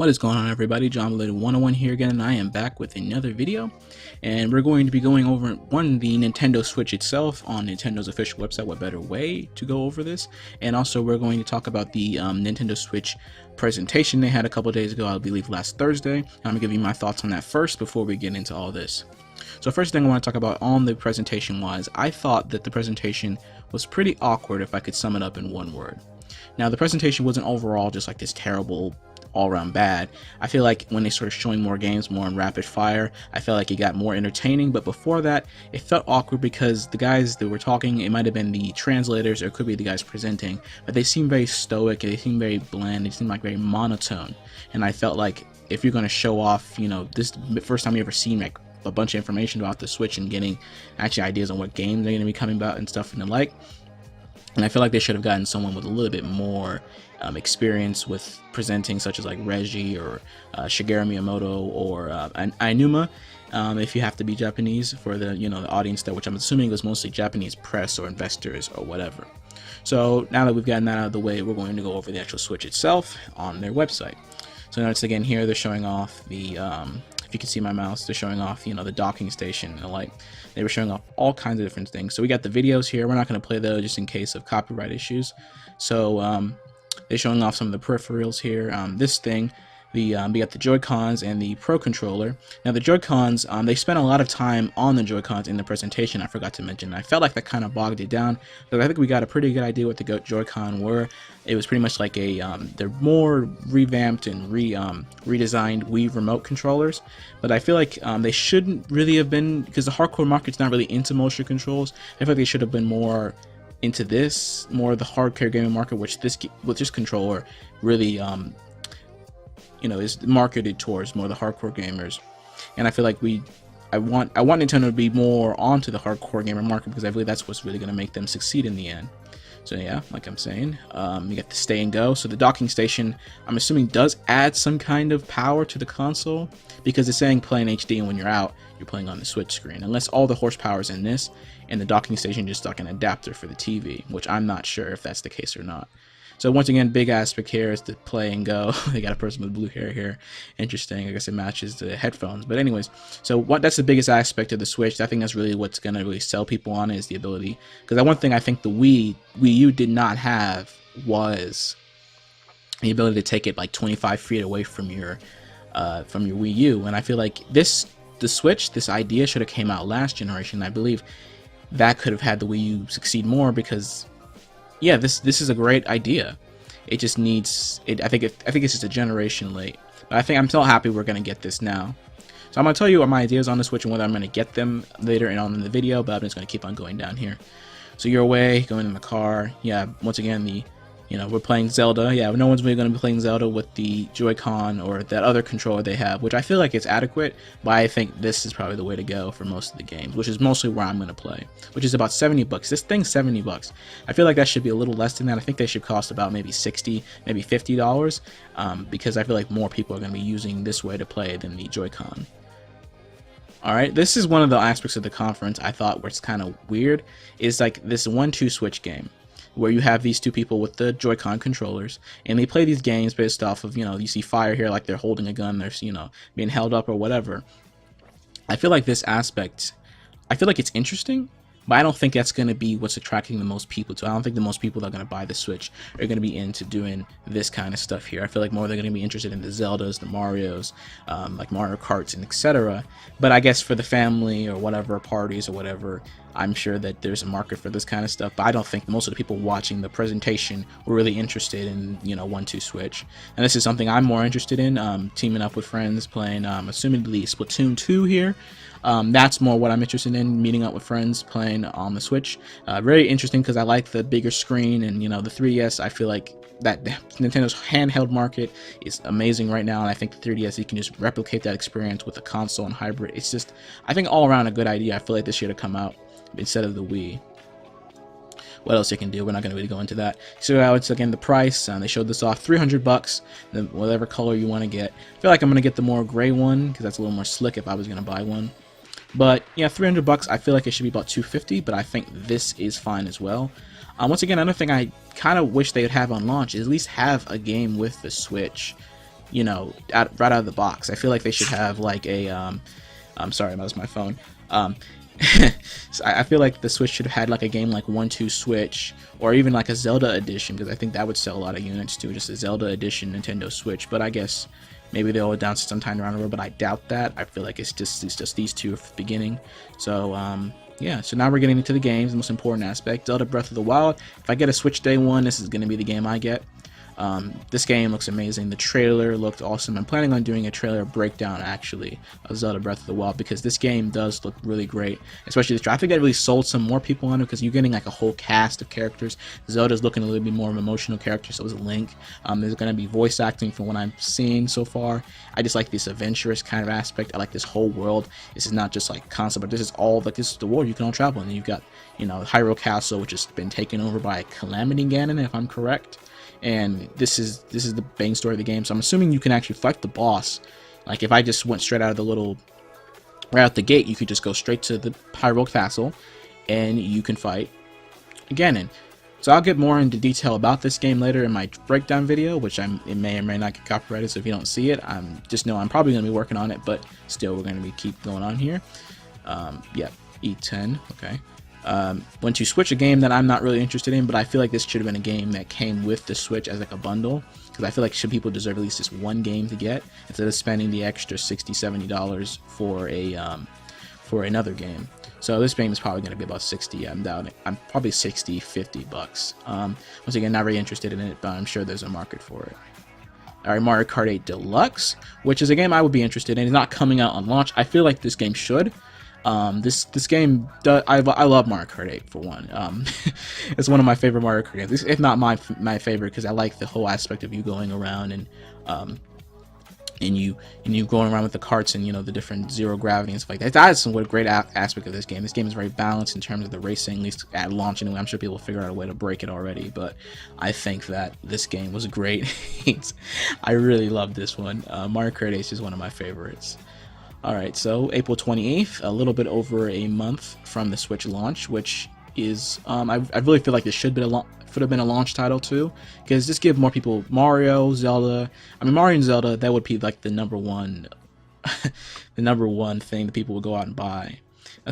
What is going on, everybody? John Related 101 here again, and I am back with another video. And we're going to be going over the Nintendo Switch itself on Nintendo's official website. What better way to go over this? And also we're going to talk about the Nintendo Switch presentation they had a couple days ago, I believe last Thursday. I'm going to give you my thoughts on that first before we get into all this. So first thing I want to talk about on the presentation was, I thought that the presentation was pretty awkward if I could sum it up in one word. Now the presentation wasn't overall just like this terrible all around bad. I feel like when they started showing more games, more in rapid fire, I felt like it got more entertaining, but before that it felt awkward because the guys that were talking, it might have been the translators or it could be the guys presenting, but they seemed very stoic, they seemed very bland, they seemed like very monotone, and I felt like if you're going to show off, you know, this first time you ever seen like a bunch of information about the Switch and getting actually ideas on what games they're going to be coming about and stuff and the like. And I feel like they should have gotten someone with a little bit more experience with presenting, such as like Reggie or Shigeru Miyamoto or Aonuma, if you have to be Japanese for the the audience there, which I'm assuming was mostly Japanese press or investors or whatever. So now that we've gotten that out of the way, we're going to go over the actual Switch itself on their website. So notice again here they're showing off the if you can see my mouse, they're showing off, the docking station and the like. They were showing off all kinds of different things. So we got the videos here. We're not going to play those just in case of copyright issues. So they're showing off some of the peripherals here. This thing, we got the Joy-Cons and the Pro Controller. Now the Joy-Cons, they spent a lot of time on the Joy-Cons in the presentation. I forgot to mention. I felt like that kind of bogged it down. But I think we got a pretty good idea what the Joy-Con were. It was pretty much like a, they're more revamped and redesigned Wii remote controllers. But I feel like they shouldn't really have been, because the hardcore market's not really into motion controls. I feel like they should have been more into this, more of the hardcore gaming market, which this controller really is marketed towards more the hardcore gamers. And I feel like I want Nintendo to be more onto the hardcore gamer market, because I believe that's what's really going to make them succeed in the end. So yeah, like I'm saying, you got the stay and go. So the docking station, I'm assuming, does add some kind of power to the console, because it's saying play in HD, and when you're out, you're playing on the Switch screen. Unless all the horsepower is in this, and the docking station just like an adapter for the TV, which I'm not sure if that's the case or not. So once again, big aspect here is the play and go. They got a person with blue hair here. Interesting. I guess it matches the headphones. But anyways, so that's the biggest aspect of the Switch. I think that's really what's going to really sell people on, is the ability. Because that one thing I think the Wii U did not have was the ability to take it like 25 feet away from your Wii U. And I feel like the Switch, this idea should have came out last generation. I believe that could have had the Wii U succeed more, because yeah, this is a great idea. It just needs it. I think it's just a generation late. But I'm still happy we're gonna get this now. So I'm gonna tell you what my ideas on the Switch and whether I'm gonna get them later and on in the video. But I'm just gonna keep on going down here. So you're away, going in the car. Yeah, once again we're playing Zelda. Yeah, no one's really going to be playing Zelda with the Joy-Con or that other controller they have, which I feel like it's adequate, but I think this is probably the way to go for most of the games, which is mostly where I'm going to play, which is about 70 bucks. This thing's 70 bucks. I feel like that should be a little less than that. I think they should cost about maybe 60, maybe $50, because I feel like more people are going to be using this way to play than the Joy-Con. Alright, this is one of the aspects of the conference I thought was kind of weird, is like this 1-2 Switch game, where you have these two people with the Joy-Con controllers, and they play these games based off of, you see fire here, like they're holding a gun, they're, being held up or whatever. I feel like this aspect, I feel like it's interesting, but I don't think that's going to be what's attracting the most people to. I don't think the most people that are going to buy the Switch are going to be into doing this kind of stuff here. I feel like more they're going to be interested in the Zeldas, the Marios, like Mario Karts and etc. But I guess for the family or whatever, parties or whatever, I'm sure that there's a market for this kind of stuff. But I don't think most of the people watching the presentation were really interested in 1-2 Switch. And this is something I'm more interested in, teaming up with friends, playing assumedly Splatoon 2 here. That's more what I'm interested in, meeting up with friends, playing on the Switch. Very interesting, because I like the bigger screen, and the 3DS, I feel like that Nintendo's handheld market is amazing right now, and I think the 3DS, you can just replicate that experience with the console and hybrid. It's just, I think, all around a good idea. I feel like this should have come out instead of the Wii. What else you can do? We're not going to really go into that. So it's again the price. They showed this off, 300 bucks, whatever color you want to get. I feel like I'm going to get the more gray one, because that's a little more slick if I was going to buy one. But yeah, 300 bucks. I feel like it should be about 250, but I think this is fine as well. Once again, another thing I kind of wish they would have on launch is at least have a game with the Switch you know, right out of the box. I feel like they should have like a I'm sorry, that was my phone. So I feel like the Switch should have had like a game like 1-2 Switch, or even like a Zelda edition, because I think that would sell a lot of units too, just a Zelda edition Nintendo Switch. But I guess maybe they'll announce it sometime around the road, but I doubt that. I feel like it's just these two at the beginning. So yeah, so now we're getting into the games, the most important aspect, Zelda Breath of the Wild. If I get a Switch day one, this is going to be the game I get. This game looks amazing. The trailer looked awesome. I'm planning on doing a trailer breakdown actually of Zelda Breath of the Wild, because this game does look really great, especially this. I think that really sold some more people on it, because you're getting like a whole cast of characters. Zelda's looking a little bit more of an emotional character, so is Link. There's going to be voice acting from what I'm seeing so far. I just like this adventurous kind of aspect. I like this whole world. This is not just like concept, but this is all like, this is the world you can all travel in. And you've got, you know, Hyrule Castle, which has been taken over by Calamity Ganon, if I'm correct. And this is the main story of the game, so I'm assuming you can actually fight the boss. Like if I just went straight out of the right out the gate, you could just go straight to the Hyrule Castle, and you can fight Ganon. So I'll get more into detail about this game later in my breakdown video, which it may or may not get copyrighted. So if you don't see it, just know I'm probably going to be working on it, but still we're going to keep going on here. Yeah, E10, okay. When to Switch, a game that I'm not really interested in, but I feel like this should have been a game that came with the Switch as like a bundle, because I feel like people deserve at least just one game to get, instead of spending the extra $60-$70 for for another game. So this game is probably going to be about 60. I'm doubting. I'm probably 60-50 bucks. Once again, not really interested in it, but I'm sure there's a market for it. Alright, Mario Kart 8 Deluxe, which is a game I would be interested in. It's not coming out on launch. I feel like this game should. This game, I love Mario Kart 8 for one. It's one of my favorite Mario Kart games, if not my favorite, because I like the whole aspect of you going around and you going around with the carts and, you know, the different zero gravity and stuff like that. That is some great aspect of this game. This game is very balanced in terms of the racing, at least at launch anyway. I'm sure people will figure out a way to break it already, but I think that this game was great. I really love this one. Mario Kart 8 is one of my favorites. Alright, so April 28th, a little bit over a month from the Switch launch, which is, I really feel like this should have been a launch title too, because just give more people Mario, Zelda. I mean, Mario and Zelda, that would be like the number one, the number one thing that people would go out and buy.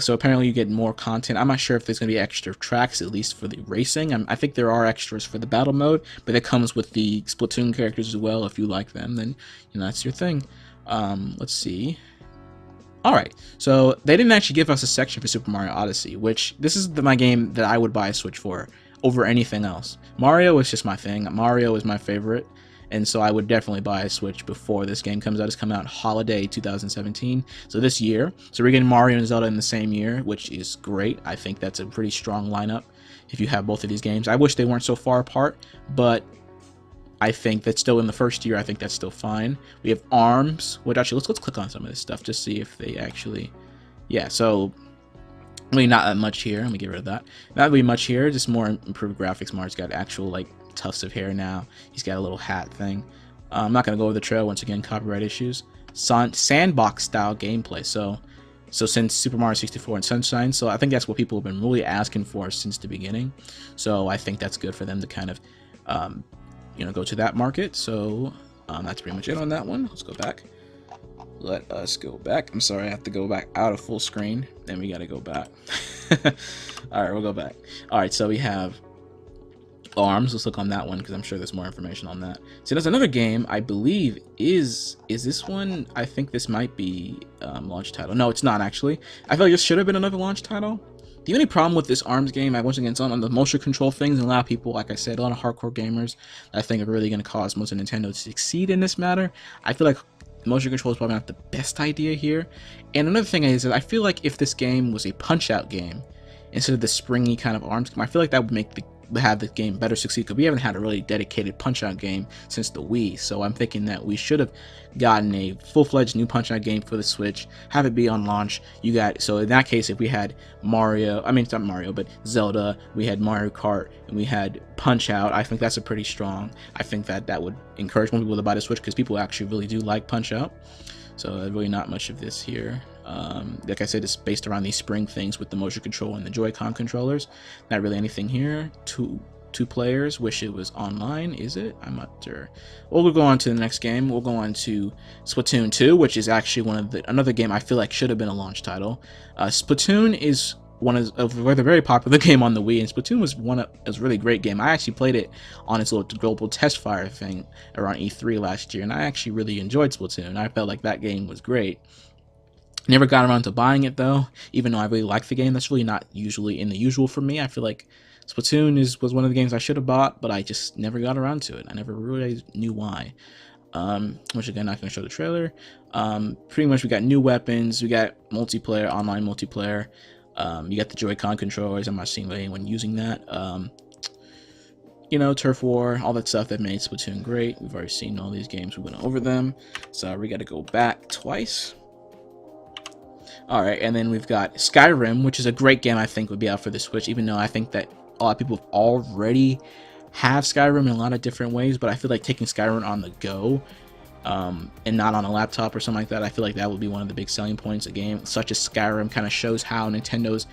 So apparently you get more content. I'm not sure if there's going to be extra tracks, at least for the racing. I think there are extras for the battle mode, but it comes with the Splatoon characters as well. If you like them, then, you know, that's your thing. Let's see. Alright, so they didn't actually give us a section for Super Mario Odyssey, which this is my game that I would buy a Switch for over anything else. Mario is just my thing. Mario is my favorite, and so I would definitely buy a Switch before this game comes out. It's coming out holiday 2017, so this year. So we're getting Mario and Zelda in the same year, which is great. I think that's a pretty strong lineup if you have both of these games. I wish they weren't so far apart, but I think that's still in the first year. I think that's still fine. We have ARMS, which actually, let's click on some of this stuff, just see if they actually, yeah, so really not that much here. Let me get rid of that. Not really much here, just more improved graphics. Mario's got actual like tufts of hair now. He's got a little hat thing. I'm not going to go over the trail, once again, copyright issues. Sandbox style gameplay. So since Super Mario 64 and Sunshine, so I think that's what people have been really asking for since the beginning. So I think that's good for them to kind of, you know, go to that market. So that's pretty much it on that one. Let's go back. Let us go back. I'm sorry, I have to go back out of full screen. Then we got to go back. All right, we'll go back. All right, so we have ARMS. Let's look on that one because I'm sure there's more information on that. So there's another game, I believe, is this one? I think this might be launch title. No, it's not actually. I feel like this should have been another launch title. The only problem with this ARMS game, once again, it's on the motion control things, and a lot of people, like I said, a lot of hardcore gamers, I think are really going to cause most of Nintendo to succeed in this matter. I feel like motion control is probably not the best idea here. And another thing is that I feel like if this game was a Punch-Out game instead of the springy kind of ARMS game, I feel like that would make have the game better succeed, because we haven't had a really dedicated Punch-Out game since the Wii. So I'm thinking that we should have gotten a full-fledged new Punch-Out game for the Switch, have it be on launch. So in that case, if we had Mario, I mean, it's not Mario, but Zelda, we had Mario Kart, and we had Punch-Out, I think that's a pretty strong. I think that would encourage more people to buy the Switch, because people actually really do like Punch-Out. So really not much of this here. Like I said, it's based around these spring things with the motion control and the Joy-Con controllers. Not really anything here. 2 players. Wish it was online. Is it? I'm not sure. We'll go on to the next game. We'll go on to Splatoon 2, which is actually another game I feel like should have been a launch title. Splatoon is a very popular game on the Wii, and Splatoon was a really great game. I actually played it on its little global test fire thing around E3 last year, and I actually really enjoyed Splatoon. I felt like that game was great. Never got around to buying it though, even though I really like the game. That's really not usually in the usual for me. I feel like Splatoon was one of the games I should have bought, but I just never got around to it. I never really knew why. Which again, not going to show the trailer. Pretty much we got new weapons, we got multiplayer, online multiplayer. You got the Joy-Con controllers. I'm not seeing anyone using that. You know, Turf War, all that stuff that made Splatoon great. We've already seen all these games. We went over them, so we got to go back twice. All right, and then we've got Skyrim, which is a great game I think would be out for the Switch, even though I think that a lot of people already have Skyrim in a lot of different ways, but I feel like taking Skyrim on the go and not on a laptop or something like that, I feel like that would be one of the big selling points. A game such as Skyrim kind of shows how the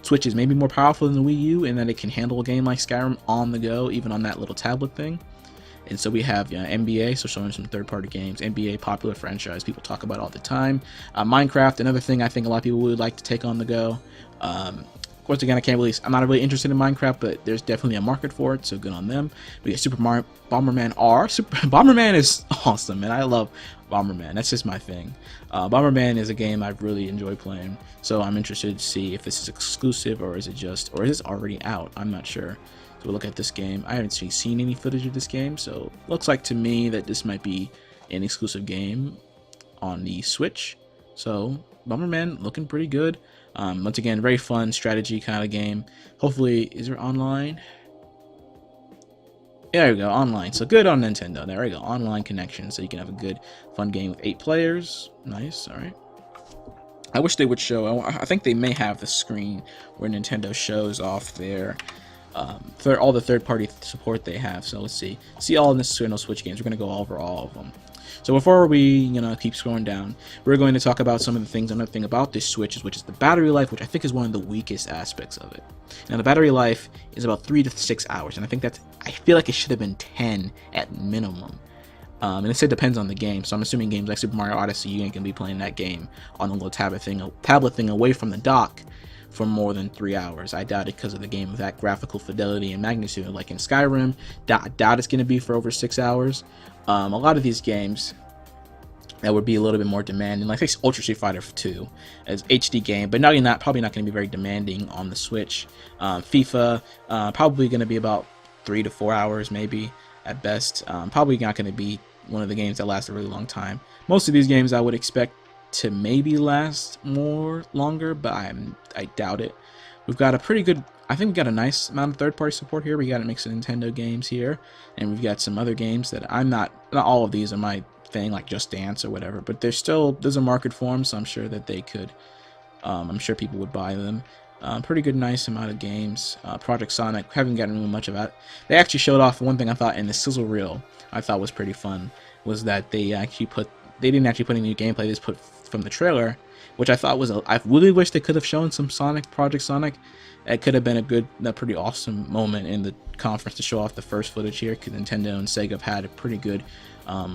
Switch is maybe more powerful than the Wii U, and that it can handle a game like Skyrim on the go, even on that little tablet thing. And so we have NBA, so showing some third-party games. NBA, popular franchise people talk about all the time. Minecraft, another thing I think a lot of people would like to take on the go. Of course, again, I'm not really interested in Minecraft, but there's definitely a market for it, so good on them. We get Super Mario Bomberman R. Bomberman is awesome, and I love Bomberman. That's just my thing. Bomberman is a game I really enjoy playing, so I'm interested to see if this is exclusive or is it already out? I'm not sure. So we'll look at this game. I haven't seen any footage of this game, so looks like to me that this might be an exclusive game on the Switch. So Bomberman looking pretty good. Once again, very fun strategy kind of game. Hopefully, is there online? Yeah, there we go, online. So good on Nintendo. There we go, online connection, so you can have a good, fun game with 8 players. Nice. All right. I wish they would show. I think they may have the screen where Nintendo shows off their all the third-party support they have. So let's see all the Nintendo Switch games. We're going to go over all of them. So before we keep scrolling down, we're going to talk about some of the things. Another thing about this Switch which is the battery life, which I think is one of the weakest aspects of it. Now the battery life is about 3 to 6 hours, and I feel like it should have been 10 at minimum. And it said depends on the game, so I'm assuming games like Super Mario Odyssey, you ain't gonna be playing that game on a little tablet thing away from the dock for more than 3 hours. I doubt it, because of the game of that graphical fidelity and magnitude. Like in Skyrim, I doubt it's going to be for over 6 hours. A lot of these games that would be a little bit more demanding, like Ultra Street Fighter 2 as HD game, but probably not going to be very demanding on the Switch. FIFA, probably going to be about 3 to 4 hours maybe at best. Probably not going to be one of the games that lasts a really long time. Most of these games I would expect to maybe last longer, but I doubt it. We've got a pretty good, I think we've got a nice amount of third-party support here. We got a mix of Nintendo games here, and we've got some other games that not all of these are my thing, like Just Dance or whatever, but there's a market for them, so I'm sure that they could, I'm sure people would buy them. Pretty good, nice amount of games. Project Sonic, haven't gotten really much of that. They actually showed off one thing I thought in the sizzle reel I thought was pretty fun, was that they didn't actually put any new gameplay, they just put from the trailer, which I thought was I really wish they could have shown some Project Sonic. It could have been a pretty awesome moment in the conference to show off the first footage here, because Nintendo and Sega have had a pretty good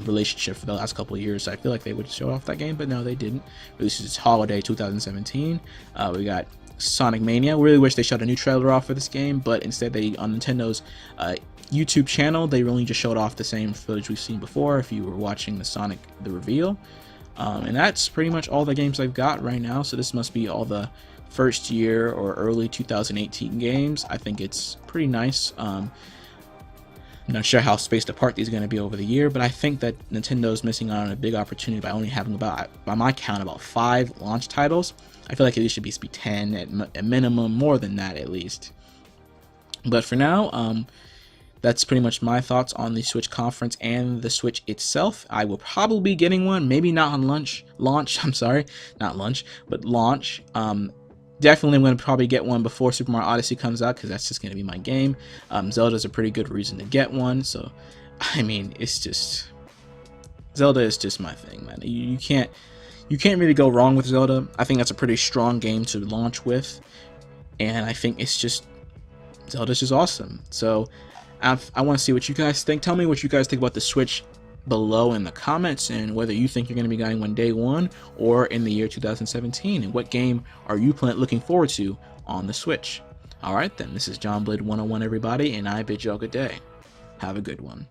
relationship for the last couple of years. So I feel like they would show off that game, but no, they didn't. This is holiday 2017. We got Sonic Mania. Really wish they showed a new trailer off for this game, but instead on Nintendo's YouTube channel, they really just showed off the same footage we've seen before if you were watching the reveal. And that's pretty much all the games I've got right now, so this must be all the first year or early 2018 games. I think it's pretty nice. I'm not sure how spaced apart these are going to be over the year, but I think that Nintendo's missing out on a big opportunity by only having by my count, about 5 launch titles. I feel like at least should be 10 at minimum, more than that at least. But for now, that's pretty much my thoughts on the Switch conference and the Switch itself. I will probably be getting one, maybe not on launch. I'm sorry, not lunch, but launch. Definitely I'm going to probably get one before Super Mario Odyssey comes out, because that's just going to be my game. Zelda's a pretty good reason to get one, so I mean, Zelda is just my thing, man. You can't really go wrong with Zelda. I think that's a pretty strong game to launch with, and I think it's just Zelda's just awesome. So I want to see what you guys think. Tell me what you guys think about the Switch below in the comments, and whether you think you're going to be getting one day one or in the year 2017, and what game are you looking forward to on the Switch. Alright then, this is JonBlade 101 everybody, and I bid y'all good day. Have a good one.